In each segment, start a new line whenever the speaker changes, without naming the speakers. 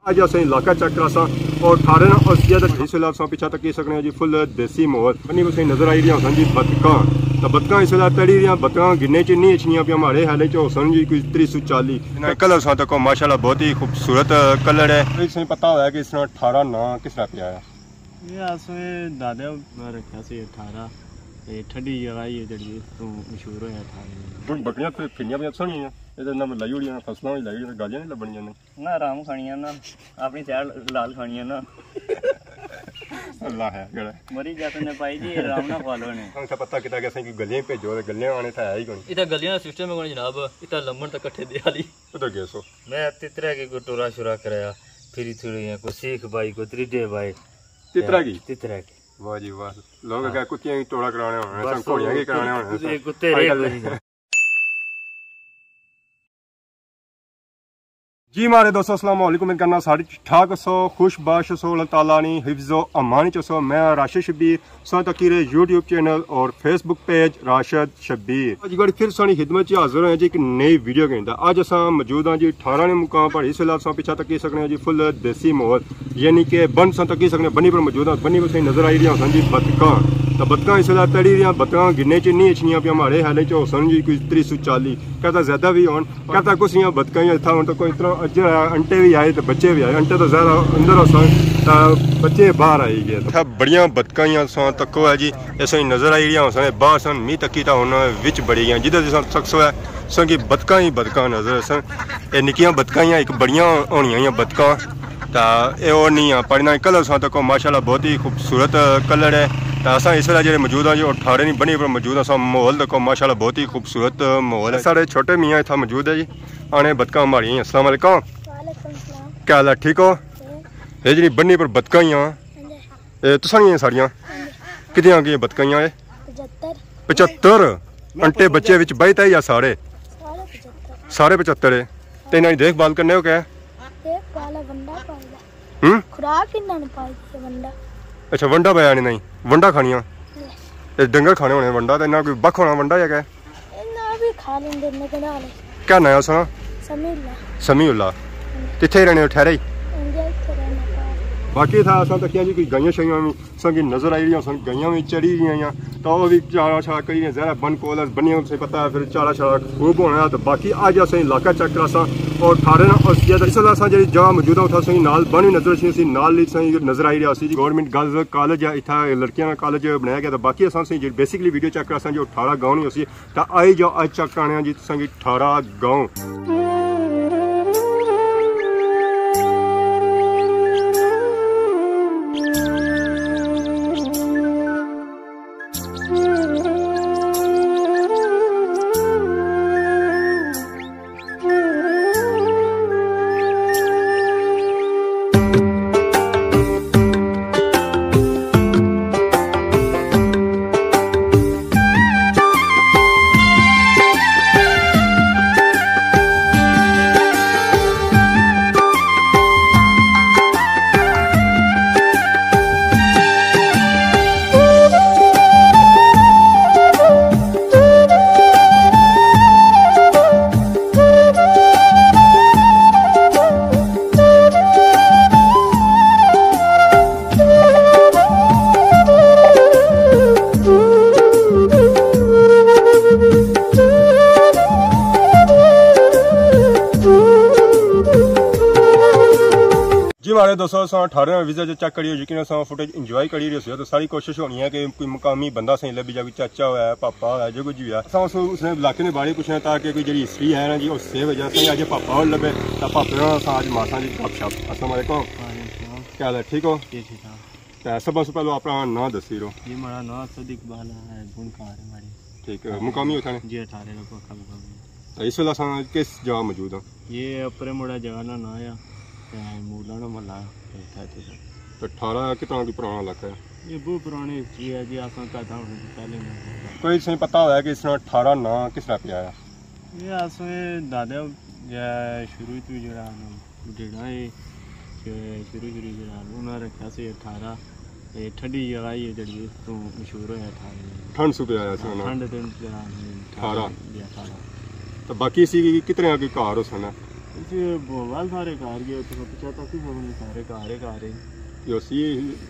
आज असें इलाका चेक करा सा और ठारे ना उस जगह इस वेले पीछा तक सकने जी फुल देसी माहौल बनी बस नजर आई रही जी बतका तो बतका इस वेले तड़ी रही बतका गिने च नहीं अच्छी पे हमारे हाले च सन जी कोई 340 कलर सा तक माशाल्लाह बहुत ही खूबसूरत कलर है। इसे पता होया कि इसने 18 ना किस तरह पे आया
ये असमें दादा रखा से 18 ठंडी जगह ही जड़ी तो मशहूर होया था
बकरियां फिरनियां भी सोहनियां ਇਹਦੇ ਨਾਲ ਲਾਈ ਹੋੜੀਆਂ ਫਸਲਾਂ ਵੀ ਲਾਈ ਹੋੜੀਆਂ ਗਾਲੀਆਂ ਨਹੀਂ ਲੱਭਣੀਆਂ ਨੇ
ਨਾ ਆਰਾਮ ਖਾਣੀਆਂ ਨਾ ਆਪਣੀ ਸਾਈਡ ਲਾਲ ਖਾਣੀਆਂ ਨਾ
ਅੱਲਾ ਹੈ ਜਿਹੜਾ
ਮਰੀ ਜਾਤ ਨੇ ਪਾਈ ਜੀ ਆਰਾਮ ਨਾਲ ਖਾ ਲੋ ਨੇ
ਹੁਣ ਤਾਂ ਪਤਾ ਕਿਤਾ ਕਿ ਅਸੀਂ ਕੋਈ ਗੱਲੀਆਂ ਭੇਜੋ ਤੇ ਗੱਲੀਆਂ ਆਣੇ ਤਾਂ ਹੈ ਹੀ ਕੋਈ
ਇਹ ਤਾਂ ਗੱਲੀਆਂ ਦਾ ਸਿਸਟਮ ਹੈ ਕੋਈ ਜਨਾਬ ਇਹ ਤਾਂ ਲੰਮਣ ਤੱਕ ਇਕੱਠੇ ਦੇ ਵਾਲੀ
ਉਧਰ ਗਏ ਸੋ
मैं तितरा के को टोरा शुरा कराया फिर थोड़ी को शेख भाई को त्रिडे भाई
तितरा की वाह जी वाह लोग क्या कुत्तियां की टोरा कराने होने सब घोड़ियां की कराने होने
कुत्ते रे
जी मारे दोस्तों अस्सलाम वालेकुम करना साढ़े ठाक सो खुशबाश सो अल्लाह ताला ने हिफ्ज़ो अमानी सो मैं राशिद शब्बीर सो तकीरे यूट्यूब चैनल और फेसबुक पेज राशिद शब्बीर अज गड़ी फिर सानी खिदमत हाजिर हैं जी एक नई वीडियो कहता अज अस मौजूद हाँ जी 18 ने मुकाम पर इस वेले अस पीछा तकी सकने जी फुल देसी माहौल यानी कि बन सा तकी सकने बनी पर मौजूद बनी पर नजर आई रही जी बतका तो बतका इस वेले तड़ी रही बतका गिने च नहीं अच्छी पे हमारे हाले च सन जी कोई 340 कहता ज्यादा भी होन कहता कुछ बतका ही था तो कोई तरह अज अंटे भी आए तो बच्चे भी आए अंटे तो ज्यादा अंदर सन बच्चे बाहर आई गए बड़िया बतका तको है जी ऐसे नजर आई रही सन बाहर सन मीह तकी तो हूँ विच बड़ी गई जिधर सक्स है सन की बतका ही बतका नजर सन ये निक्कियां बतका एक बड़िया होनिया बतका तो नहीं पढ़ना कलर सा तको माशाल्लाह बहुत ही खूबसूरत कलर है तो अस इस वेले जो मौजूद हाँ जो 18 नहीं बनी पर मौजूद अस माहौल देखो माशाल्लाह बहुत ही खूबसूरत माहौल है। साढ़े छोटे मियाँ इतना मौजूद है जी आने बतका हमारी अस्सलाम वालेकुम क्या हाल है ठीक हो ये जी बनी पर बतका ही तुसां सारियां कितनी गई बतका 75 अंटे बच्चे विच बही ता या सारे 75 है तो इन्होंने देखभाल करने हो क्या अच्छा वंडा पाया नहीं वंडा खानिया डंगर खाने होने वंडा तो इन्ना कोई बख होना वंडा या क्या क्या नाम सुना समीउल्ला कितने रहने ठहरे बाकी था असा तकिया जी कोई गाइयां शाइयां भी सन नजर आई रही सन गाइयां भी चढ़ी रही तो वह भी चारा छाड़ा करी जरा बन कोल बनिया से पता है फिर चारा छाड़ा खूब होना तो बाकी अज अस इलाका चेक करा सा और ठारे ना उस जगह इस वेले जी जगह मौजूद है उतना नाल बन भी नजर अच्छी नाल नजर आई रहा जी गवर्नमेंट गर्ल्स कॉलेज है इतना लड़कियों का कॉलेज बनाया गया तो बाकी अस बेसिकली वीडियो चेक करा जो 18 गाँव नहीं उसी तो आई जो अज चेक कराने जी 18 गाँव। हमारे दोस्तों 18 विजा जो चेक करिए यकीन फुटेज इंजॉय करी रही तो सारी कोशिश होनी है कि कोई मुकामी बंदा सही लभी जाए कोई चाचा होया पापा होया जो कुछ भी है उसने इलाके के बारे पूछना ताकि कोई जी हिस्ट्री है ना जी उस सेव वजह से अज पापा और लभे तो पापे अज मासा जी गपशप। अस्सलाम वालेकुम क्या हाल है ठीक हो सब से पहले अपना नाम दसी रो जी मेरा नाम सदी इकबाल है ठीक है मुकामी होता है जी 18 इस वेले किस जगह मौजूद है ये अपरे मुड़ा जगह ना ना है मूलाना महला तो 18 कितना की पुराना इलाका है ये बहुत पुरानी हिस्ट्री है जी आसान पैदा होने से पहले कोई सही पता होया कि इसने 18 ना किस तरह पे आया ये असमें दादा शुरू तो जरा डेढ़ा है शुरू जरा उन्होंने रखा से 18 ठंडी जगह ही जड़ी तो मशहूर होया था ठंड सुबह आया ठंड 18 तो बाकी सी कितने की कार हो सन
इसी बोवाल सारे घर गए तो पीछे तक ही सारे घर है
यो सी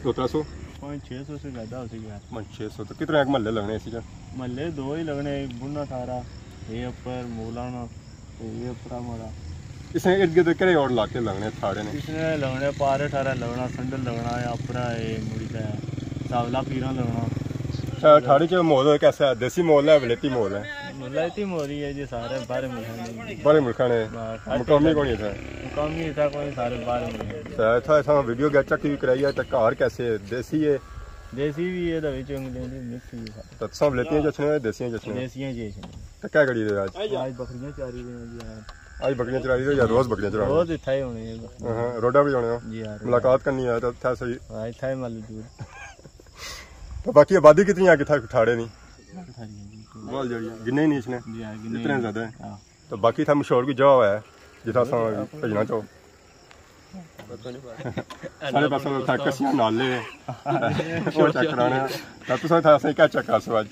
200-300
600 से ज़्यादा हो गया।
600 तो कितने महल्ले लगने इसी का?
महल्ले दो ही लगने, एक बुना सारा ये ऊपर मौलाना ये ऊपर हमारा
इसने इर्द गिर्द केड़े और इलाके लगने थारे ने?
इसने लगने पारे ठारा लगना, संडल लगना है अपरा ये मुड़ी का सावला पीरा लगना।
अच्छा ठाड़े के माहौल कैसा है? देसी माहौल है विलेती माहौल है?
विलायती मोरी है जी, सारे बाहर मुल्क
बड़े मुल्क ने मुकामी कौन था?
मुकामी था कोई सारे बाहर मुल्क
तो था था वीडियो गैचा की कराई है तो कार कैसे देसी है?
देसी भी है दवे चंगले दी मिक्स भी
तो सब लेती हैं जचने देसी जचने
देसियां जी
तो क्या करी दे आज
बकरियां चारी दे जी
आज बकरियां चरा रही हो या रोज बकरियां चरा?
रोज इथे होने
हां रोडा भी होने हो
जी यार,
मुलाकात करनी है तो था सही
हां इथे माल दूर।
तो बाकी आबादी कितनी आगे था ठाड़े नहीं बहुत जड़ी गिने नहीं इसने
जी हां
इतने ज्यादा है।
हां
तो बाकी था मशहूर की जगह है जिथा सा भजना चाहो सारे पास था कसियां नाले वो चेक कराना तो तुसा था सही क्या चेक कर सो आज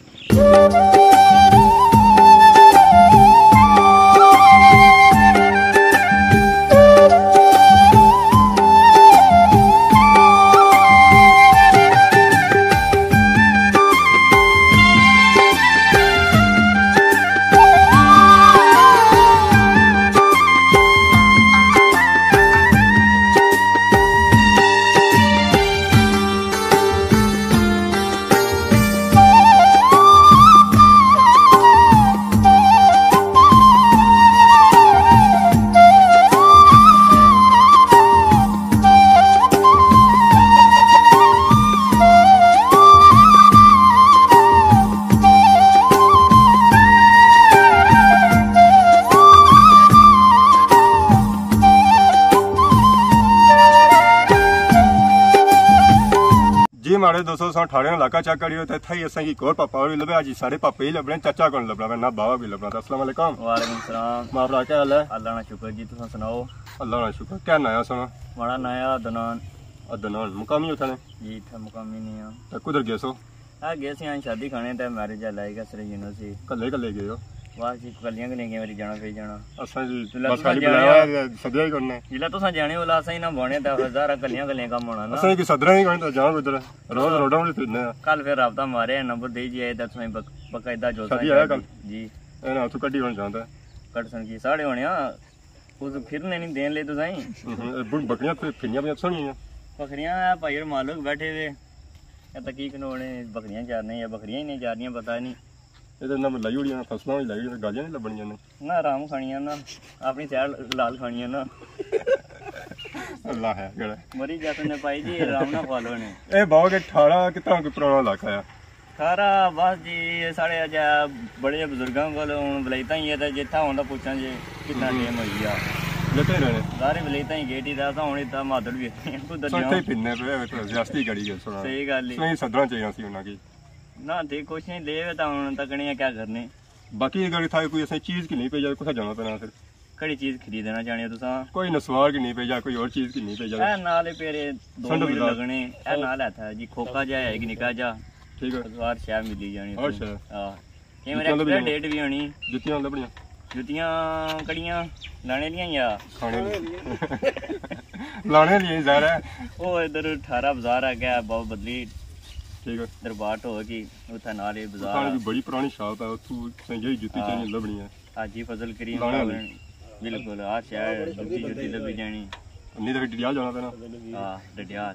हमारे 218 इलाका चेक करियो तो थई असा की कोर पापा और लबे आज सारे पापे ही लबने चाचा कौन लबना ना बाबा भी लबना। अस्सलाम वालेकुम।
वालेकुम सलाम।
मामला क्या हाल है?
अल्लाह ना शुक्र जी, तुम सुनाओ?
अल्लाह ना शुक्र। क्या नया सुनो?
बड़ा नया अदनान।
अदनान मुकामी उठने
जी था मुकामी नहीं है
तो कुधर गए सो?
हां गए सी यहाँ शादी खाने ते मैरिज लाएगा सर यूनिवर्सिटी
कल्ले कल्ले गए हो?
वाह जी कलियां के नहीं मेरी जाना पे जाना
असा जी बस खाली बुलाया सदिया ही करना
जिला तो जाने वाला असा ही ना बने तो हजार कलियां कलियां काम होना ना
असा की सदरा ही करना जाओ उधर रोज रोडा में फिरने
कल फिर राबता मारे नंबर दे जी आए तो सही बकायदा जो
शादी आया कल
जी
ए ना तू कड्डी होना चाहता
कट सन की साढ़े होने उस फिरने नहीं देन ले तो सही
बकरियां फिरनियां भी सुनी है
बकरियां भाई मालूक बैठे हुए या तकीक नोने बकरियां चारने या बकरियां ही नहीं चारनियां पता नहीं
ਇਹਦੇ ਨਾਲ ਲਾਈ ਹੋੜੀਆਂ ਫਸਲਾਂ ਵੀ ਲਾਈ ਹੋੜੀਆਂ ਗਾਲੀਆਂ ਨਹੀਂ ਲੱਭਣੀਆਂ ਨੇ
ਨਾ ਆਰਾਮ ਖਾਣੀਆਂ ਨਾ ਆਪਣੀ ਸੈਰ ਲਾਲ ਖਾਣੀਆਂ ਨਾ
ਅੱਲਾ ਹੈ ਕਿਹੜਾ
ਮਰੀ ਜੱਟ ਨੇ ਪਾਈ ਜੀ ਆਰਾਮ ਨਾਲ ਖਾ ਲੋ ਨੇ
ਇਹ ਬਹੁਤ 18 ਕਿਤਨਾ ਕੋਈ ਪੁਰਾਣਾ ਇਲਾਕਾ ਆ
ਸਾਰਾ ਬਸ ਜੀ ਸਾਡੇ ਅਜਾ ਬੜੇ ਬਜ਼ੁਰਗਾਂ ਕੋਲ ਹੁਣ ਵਲਾਇਤਾਂ ਹੀ ਹੈ ਤਾਂ ਜਿੱਥਾ ਹੁੰਦਾ ਪੁੱਛਾਂ ਜੇ ਕਿੰਨਾ ਟਾਈਮ ਹੋਈ ਆ
ਜੱਤੇ ਰਹਿਣੇ
ਸਾਰੇ ਵਲਾਇਤਾਂ ਹੀ ਗੇਟੀ ਦਾ ਤਾਂ ਹੁਣ ਇਦਾਂ ਮਾਦੜ ਵੀ ਕੋਈ ਦੱਸਿਆ
ਸੱਤੇ ਪਿੰਨੇ ਪਏ ਜ਼ਿਆਸਤੀ ਗੜੀ ਗਏ ਸੁਣਾ
ਸਹੀ ਗੱਲ
ਸਹੀ ਸਦਰਾਂ ਚਾਹੀਆਂ ਸੀ ਉਹਨਾਂ ਕੀ
ना थे कुछ नहीं ले तो हम तकने क्या करने
बाकी अगर था कोई ऐसी चीज की नहीं पे जाए कुछ जाना पैना फिर
कड़ी चीज खरीदना चाहने तुसा
कोई नसवार की नहीं पे जाए कोई और चीज की नहीं पे जाए
ए नाले पेरे 2 मिनट लगने ए नाल था जी खोखा जा है कि निका जा
ठीक है
नसवार शायद मिली जानी
और शायद
हां के मेरे एक्सपायर डेट भी होनी
जुतियां लबड़ियां
जुतियां कड़ियां लाने लिया या
खाने लाने लिए जा रहा है
ओ इधर 18 बाजार आ गया बहुत बदली
ठीक है
दरबार होगी उथा नाले बाजार
खाने की बड़ी पुरानी शॉप है तू संजय जुती चाहिए लबड़ी है
हाजी फजल करीम बिल्कुल आ शहर जुती लबी जानी
नहीं तो डडियाल जाना पैना
हां डडियाल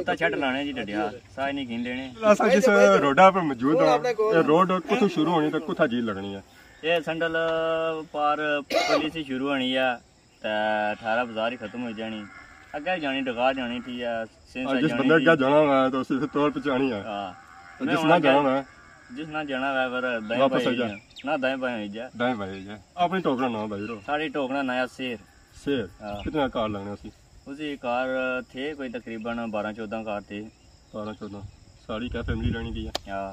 उता छट लाने जी डडियाल सारे नहीं गिन लेने
असा जिस रोडा पर मौजूद हो ये रोड कुछ शुरू होनी तो कुछ जी लगनी है
ये संडल पार पुलिस ही शुरू होनी है ते 18 बाजार ही खत्म हो जानी अगे जानी डगा जानी थी या
जिस बंदे क्या जाना है तो उसे तौर पे जानी है हां जिस ना जाना है पर दाएं वापस आ जा ना दाएं बाएं जा अपनी टोकरा ना भाई रो सारी टोकरा नया शेर कितना कार लगने उसी
कार थे कोई तकरीबन 12-14 कार थे
12-14 सारी क्या फैमिली रहनी थी
हां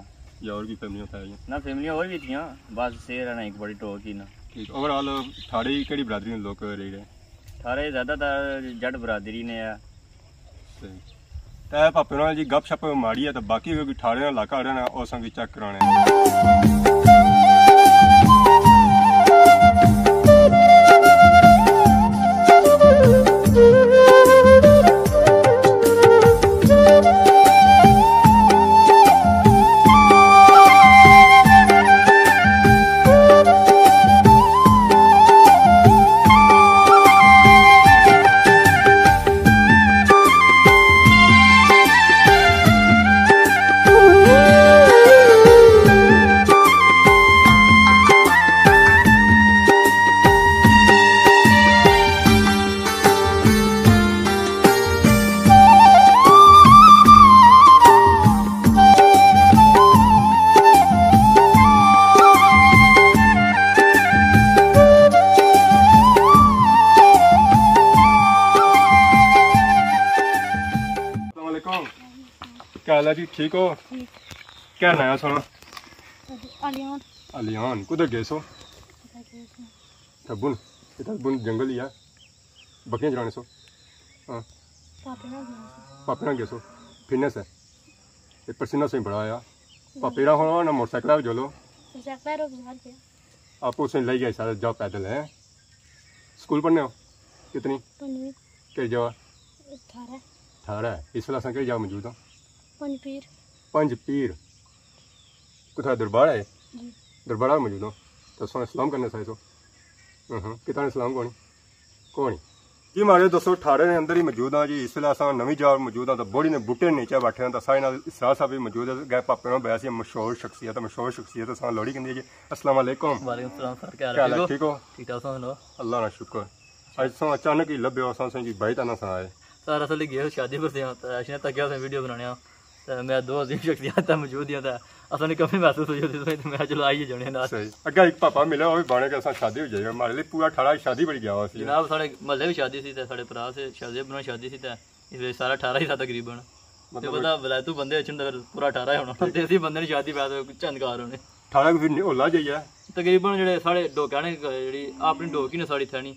या और भी फैमिलियां था
ना फैमिली और भी थी बस शेर है ना एक बड़ी टोक ही ना
ठीक ओवरऑल थाड़ी केड़ी बरादरी में लोग रह रहे
थारे ज्यादातर जट बरादरी ने है
सही ते पापे नाल जी गपशप माड़ी है तो बाकी कोई ठाड़े ना इलाका आड़े ना और संग चेक कराने क्या हाल है जी, ठीक हो? क्या नया सुना?
अलियान
अलियान कुधर गए सो? तबुन तबुन जंगल ही है, बकरियां चराने सो? हाँ पापे ना गए सो फिरने से पसीना से बड़ा आया पापेरा हो ना मोटरसाइकिल जो लो आप उसे ले गए सारा जाओ पैदल है। स्कूल पढ़ने हो कितनी कई जगह? 18 इस वेले कई जगह मौजूद हो? पंज पीर कुछ दरबार है? दरबार मौजूद हो तो सलाम करने साइज हो कितना सलाम कौन कौन जी हमारे 218 के अंदर ही मौजूद हाँ जी। इस वेले अस नवी जार मौजूद हाँ तो बोड़ी ने बूटे नीचे बैठे हैं तो सारे इसरार साहब भी मौजूद है गए पापे में बैसी मशहूर शख्सियत अस लोहड़ी कहती है जी। अस्सलाम वालेकुम।
वालेकुम सर, क्या
क्या हाल है, ठीक हो?
ठीक ठाक सुनो
अल्लाह ना शुक्र। अज सो अचानक ही लभे हो अस जी भाई तना सुनाए
सर असल गए शादी पर थे अशने तक वीडियो बनाने तो मैं दो अजीम शख्सियत मौजूद ही असल कमी महसूस हुई थी मैं चलो आइए जाने ना
सही अगे एक पापा मिले वो भी बने के शादी हो जाएगा हमारे लिए पूरा 18 शादी बड़ी गया सी
जनाब साढ़े महल्ले भी शादी सी साढ़े भरा से शादी बना शादी सी इसलिए सारा 18 ही था तकरीबन मतलब पता वलायतू बंदे पूरा 18 होना देसी बंदे ने शादी पैदा चंदकार होने 18
को फिर होला जाइए
तकरीबन जेडे साढ़े डोका ने जेडी अपनी डोकी ने साड़ी थैनी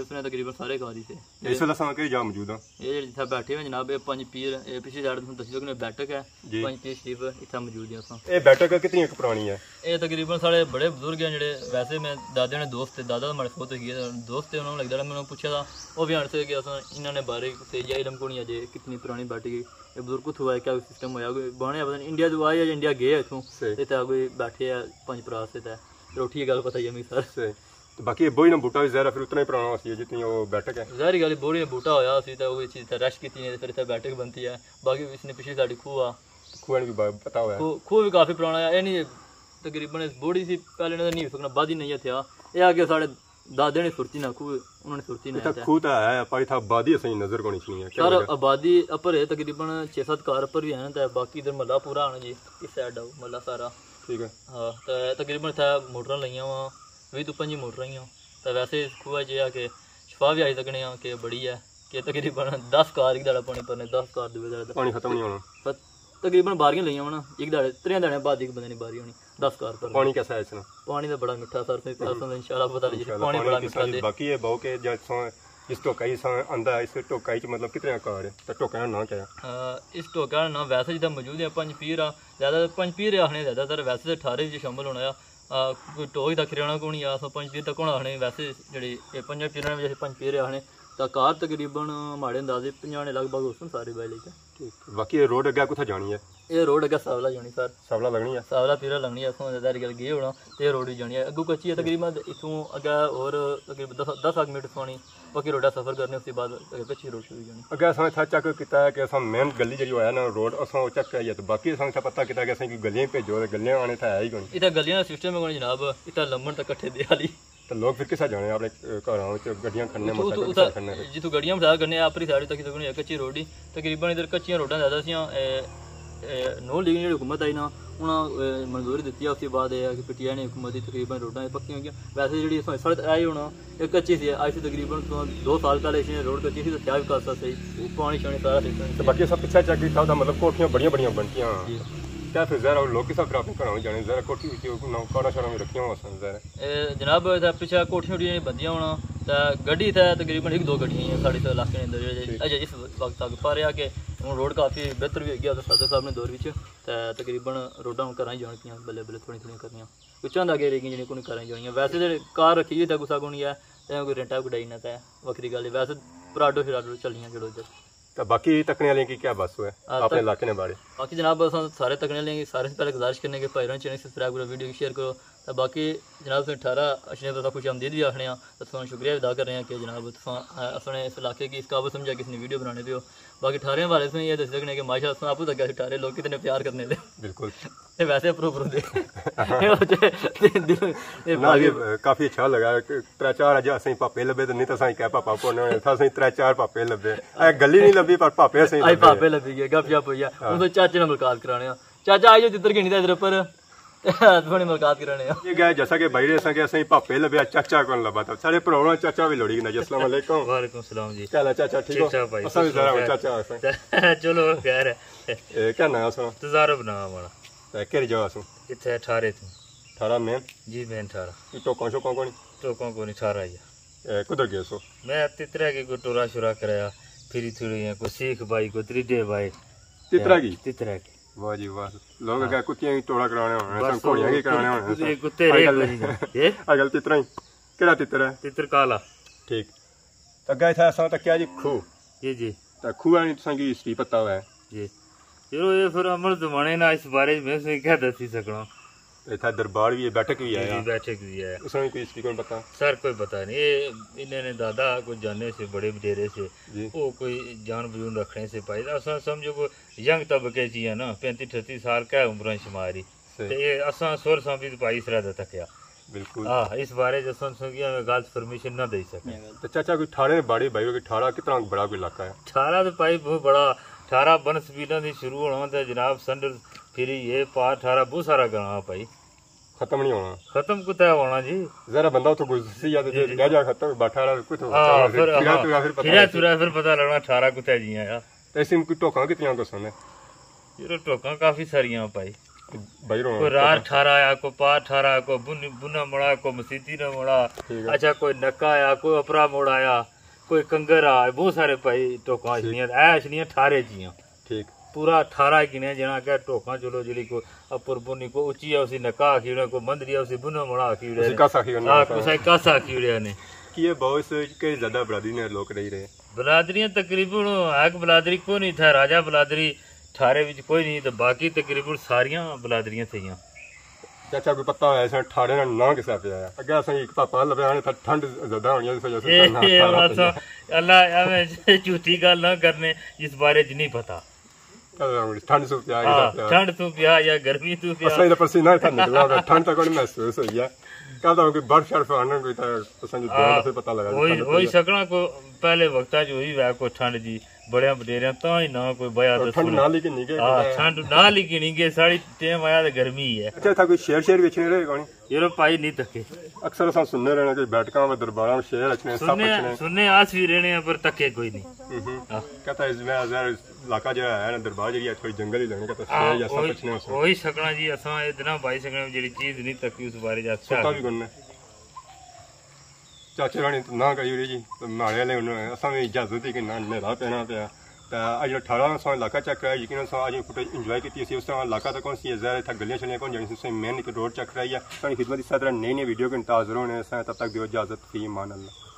उसने तकरीबन सारे खा दी थे।
इस वेले असां कई जा मौजूद हां
ये जिथे बैठे हुए जनाब ये पंज पीर ये पिछली साइड तुम दसी सकने बैठक है पंज पीर शरीफ इथे मौजूद है असां।
ये बैठक कितनी पुरानी है? ये
तकरीबन साढ़े बड़े बुजुर्ग हैं जेडे वैसे मैं दादे ने दोस्त थे दादा हमारे फोत गए दोस्त थे उन्होंने लगता मैंने पूछा था वो भी आंसर कि असां इन्होंने बारे से इलम को नहीं अजे कितनी पुरानी बैठी गई ये बुजुर्ग कुछ हुआ है क्या सिस्टम होया कोई बने पता नहीं इंडिया तो आए या इंडिया गए इथों ते कोई बैठे है पंज भरा से रोटी की गल पता ही है मी सर से
तो बाकी बोई ना बूटा भी ज़रा फिर उतना ही पुराना सी जितनी वो बैठक है ज़ाहिर
गल बोड़ी ने बूटा होया सी तो वो चीज़ रश की थी फिर इतना बैठक बनती है बाकी इसने पिछली साड़ी खूह
खूह भी पता हुआ
खूह भी काफ़ी पुराना है ये नहीं तकरीबन इस बोड़ी सी पहले नहीं हो सकना बाद ही नहीं था ये आगे साढ़े दादे ने सुरती ना खूह उन्होंने सुरती ना
खूह तो है पर था आबादी सही नजर को नहीं है
सर आबादी अपर है तकरीबन 6-7 कार पर भी है ना बाकी इधर मल्ला पूरा आना जी इस साइड आओ मल्ला सारा
ठीक है
हाँ तो तकरीबन इतना मोटर लाइया वा 20-25 मोटर ही तो वैसे खूह च कि शफा भी आई सकने कि बड़ी है कि तकरीबन 10 कार एक दाड़ा पानी भरने 10 कार दूसरे
पानी खत्म नहीं होना
तकरीबन बारियां लिया होना एक दाड़े 3 दाड़े बाद एक बंदे ने बारी होनी 10 कार पर
पानी कैसा है इसमें? पानी
तो बड़ा मिठा सर इंशाल्लाह पता लगे पानी बड़ा मिठा है
बाकी ये बहु के जैसे इस टोकाई से अंदर इस टोकाई च मतलब कितने कार है तो टोका का नाम क्या है?
इस टोका का नाम वैसे जिदा मौजूद है पंज पीर आ ज़्यादा पंज पीर आखने ज़्यादातर वैसे तो 18 शामिल होना आ कोई टोक तक रहना को नहीं आ पंज पीर तक होना आखने वैसे जेह्ड़े पंज पीर जैसे पंज पीर आखने तो कार तकरीबन माड़े अंदाजे 50 लगभग उस सारे बाई लेके
ठीक बाकी ये रोड अगे कुछ जानी है? ये
रोड अगे सावला जानी सर
सावला लगनी है
सावला पीरा लगनी है इतों गल गए होना तो रोड ही जानी है अगू कच्ची है तकरीबन इतों अगे और तकरीबन 10 मिनट सोनी बाकी रोडा सफर करने उसके बाद कच्ची रोड शुरू जानी अगे
अस इतना चेक किया कि अस मेन गली जी है ना रोड अस चेक कराइए तो बाकी अस पता किया कि असें गलियां भेजो गलियां आने तो है ही कोई इतना
गलियां का सिस्टम है जनाब इतना लम्बन तक कट्ठे दे वाली
तो लोग फिर किसा जाने अपने घर गड्डियां खड़ने
जितों गड्डियां बिठा करने अपनी साइड तक कच्ची रोड ही तकरीबन इधर कच्चियां रोडां ज़्यादा सी नो लीग जी हुकूमत आई ना उन्हें मंजूरी दी उसके बाद कि पीटीआई ने हुकूमत तकरीबन रोडां पक्की हुई वैसे जी सड़क आई होना एक कच्ची सी आज से तकरीबन 2 साल पहले इसने रोड कच्ची थी तो क्या विकास था सही पानी शानी सारा सिस्टम
बाकी सब पिछले चेक किया था मतलब कोठियां बड़ियां बनतियां क्या फिर ज़रा लोग किस तरह अपने घरों जाने ज़रा कोठी कारा शारा में रखियां हुआ ज़रा
जनाब पिछले कोठियां बनदियां होना तो गड्डी इतना तकरीबन 1-2 गड्डियां साढ़े इलाके के अंदर अजे इस वक्त तक पर रहा कि हूँ रोड काफ़ी बेहतर भी हो गया सादे साहब ने दौर में तकरीबन रोडां घर ही जान पियां बल्ले बल्ले थोड़ी करनियां कुछ होंदा अगे रेगियां जी कोई घर जानियां वैसे तो कार रखी हुई गुस्सा को नहीं है कोई रेंटा कटाई ना तो वक्री गल वैसे पराडो फिराडो चलियां जड़ो इधर
तो बाकी तकने वाले की क्या बस हुआ अपने इलाके ने बारे
बाकी जनाब सारे तकने वाले सारे से पहले गुजारिश करने के भाई चैनल सब्सक्राइब करो वीडियो शेयर करो तो बाकी जनाब तुम 18 अशने तो खुश आमदीद भी आखने तो तुम शुक्रिया अदा कर रहे हैं कि जनाब अपने इस इलाके की इस काबल समझा किसी ने वीडियो बनाने दे बाकी 18 वाले से ये दस सकने कि माशा आपको तक 18 लोग कितने प्यार करने दे बिल्कुल वैसे अप्रूव दे
काफी अच्छा लगा 3-4 अज असें पापे लभे तो नहीं तो असें क्या पापा कोने था असें 3-4 पापे लभे गली नहीं लभी पर पापे असें
पापे लभी गए गप शप होई हुन तो चाचे ने मुलाकात कराने चाचा आई जो जिधर गिनी इधर पर थोड़ी मुलाकात करने हैं
ये गए जैसा कि भाई रे संगे असई पापे लबया चाचा कोन लबा था सारे भरावा चाचा भी लोड़ी ना अस्सलाम वालेकुम
वालेकुम सलाम जी
क्या चाचा ठीक हो असा भी जरा चाचा असा
चलो खैर है
ए क्या ना असो
तजारब ना हमारा
ते केरी जगह असो
इथे 18 थी
18 में
जी मैं 18
तो कौन सो कौन
तो कौन 18 या
कुदर गए सो
मैं तितरा के को टोरा शुरा कराया फिर थोड़ी है को सीख भाई को त्रिडे भाई
तितरा की वाह जी वाह लोग क्या कुत्तियां टोड़ा कराने होने सब कोड़ियां की कराने होने
कुत्ते रे
अगल तितरा ही केड़ा तितरा है
तितर काला
ठीक तो गए था असा तक क्या जी खू
जी
तो खू है संगी हिस्ट्री पता हुआ है
जी ये फिर अमर जमाने ना इस बारे में से क्या दसी सकना
इतना दरबार भी है बैठक भी है
बैठक भी है
उसमें कोई हिस्ट्री कौन पता
सर कोई पता नहीं ये इन्होंने दादा को जाने से बड़े बडेरे से वो कोई जान बजून रखने से पाई असा समझो को यंग तबके ची है ना 35-38 साल का उम्र शुमारी तो ये असा सुर सांभी पाई इस रात तक
बिल्कुल
हाँ इस बारे जो सुन सकिया मैं गलत परमिशन ना दे सके
तो चाचा कोई ठाणे बाड़ी भाई ठाड़ा कितना बड़ा कोई इलाका है
ठाड़ा तो पाई बहुत बड़ा 18 बनस बीना दी शुरू होना था जनाब संडर फिर ये पार 18 बहुत सारा गाँव पाई
खत्म नहीं होना
खत्म कुत्ता होना जी
जरा बंदा तो गुजसी या तो ले जा खत्म 18 कुछ
फिर पता लगना 18 कुत्ता जी आया
ऐसे में कोई टोका कितनी को सुने
ये टोका काफी सारियां पाई
भाई
कोई रार 18 आया को पार 18 को बुना मोड़ा को मसीती न मोड़ा अच्छा कोई नक्का आया कोई अपरा मोड़ा आया कोई कंगर आ बहुत सारे पाई टोका ऐशनियां 18 जियां ठीक पूरा 18 गिने जना क्या टोका चलो जड़ी को अपर बुनी को ऊंची है उसी नका आखी को मंदरिया उसी बुना मोड़ा आखी उड़े हां कुछ कासा आखी उड़े ने
कि ये बहुत के ज्यादा बरादरी ने लोग रही रहे
बरादरियां तकरीबन एक बरादरी को नहीं था राजा बरादरी 18 विच कोई नहीं तो बाकी तकरीबन सारियां बरादरियां थीयां
चाचा को पता है ऐसा 18 ना किसा पे आया अगे असा एक पापा लबे ने ठंड ज्यादा होनी इस वजह से
अल्लाह हमें झूठी गल ना करने इस बारे च नहीं पता
ठंड से
ठंड तो पिया या गर्मी तो पिया
असली पसीना था निकला ठंड तक नहीं महसूस हुई है क्या था कि बर्फ शर्फ आने कोई था पसंद दोनों से पता लगा
वही सकना को पहले वक्ता जो ही वह को ठंड जी बड़े बडेरे ता ही ना कोई बया तो
ठंड ना लेके नहीं गए
ठंड ना लेके नहीं गए सारी टाइम आया तो गर्मी है
अच्छा था कोई शेर बेचने रहे कौन
ये पाई नहीं तके
अक्सर असा सुनने रहना कि बैठका में दरबारा में शेर अच्छने सब अच्छने
सुनने आस भी रहने पर तके कोई नहीं
कहता इसमें हजार इलाका जो है ना दरबार जी थोड़ी जंगल ही लगने का शेर या सब अच्छने
वही सकना जी असा इतना भाई सकने जेडी चीज नहीं तकी उस बारे जा
अच्छा भी करना चाचे रानी ना करी जी मारे ले असा भी इजाजत ही कि ना नेरा पैना पे अज 18 सौ इलाका चेक कराया यकीन अज फुटेज इंजॉय की उस तरह इलाका तो कौन सी जहर था गलियां शलियां कौन जानी मेन रोड चेक कराई है खिदमत इस तरह नई नई वीडियो के इंतजार होने तब तक दियो इजाजत फी मान अल्लाह।